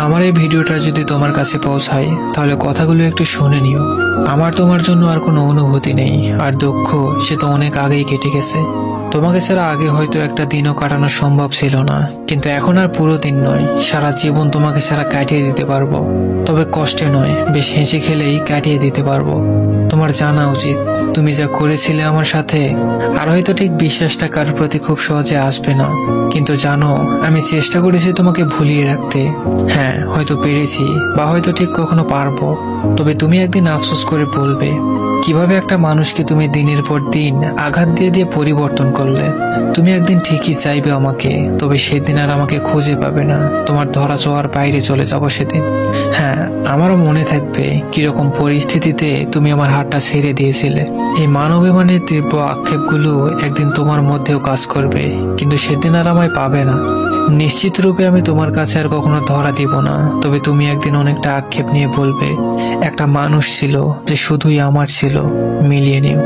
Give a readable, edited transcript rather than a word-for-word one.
আমার এই ভিডিওটা যদি তোমার কাছে পৌঁছায় তাহলে কথাগুলো একটু শুনে নিও। আমার তোমার জন্য আর কোনো অনুভূতি নেই, আর দুঃখ সে তো অনেক আগেই কেটে গেছে। তোমাকে ছাড়া আগে হয়তো একটা দিনও কাটানো সম্ভব ছিল না, কিন্তু এখন আর পুরো দিন নয়, সারা জীবন তোমাকে ছাড়া কাটিয়ে দিতে পারবো। তবে কষ্টে নয়, বেশ হেসে খেলেই কাটিয়ে দিতে পারবো। তোমার জানা উচিত তুমি যা করেছিলে আমার সাথে, আর হয়তো ঠিক বিশ্বাসটা কারোর প্রতি খুব সহজে আসবে না, কিন্তু জানো আমি চেষ্টা করেছি তোমাকে ভুলিয়ে রাখতে। হ্যাঁ, হয়তো পেরেছি, বা হয়তো ঠিক কখনো পারবো। তবে তুমি একদিন আফসোস করে বলবে কিভাবে একটা মানুষকে তুমি দিনের পর দিন আঘাত দিয়ে দিয়ে পরিবর্তন করলে। তুমি একদিন ঠিকই চাইবে আমাকে, তবে সেদিন আর আমাকে খুঁজে পাবে না। তোমার ধরা ছোঁয়ার বাইরে চলে যাবো সেদিন। হ্যাঁ, আমারও মনে থাকবে কিরকম পরিস্থিতিতে তুমি আমার হাতটা ছেড়ে দিয়েছিলে। এই মানবিমানের তীব্র আক্ষেপগুলো একদিন তোমার মধ্যেও কাজ করবে, কিন্তু সেদিন আর আমায় পাবে না। নিশ্চিত রূপে আমি তোমার কাছে আর কখনো ধরা দিব না, তবে তুমি একদিন অনেকটা আক্ষেপ নিয়ে বলবে একটা মানুষ ছিল যে শুধুই আমার ছিল। মিলিয়ে নিও।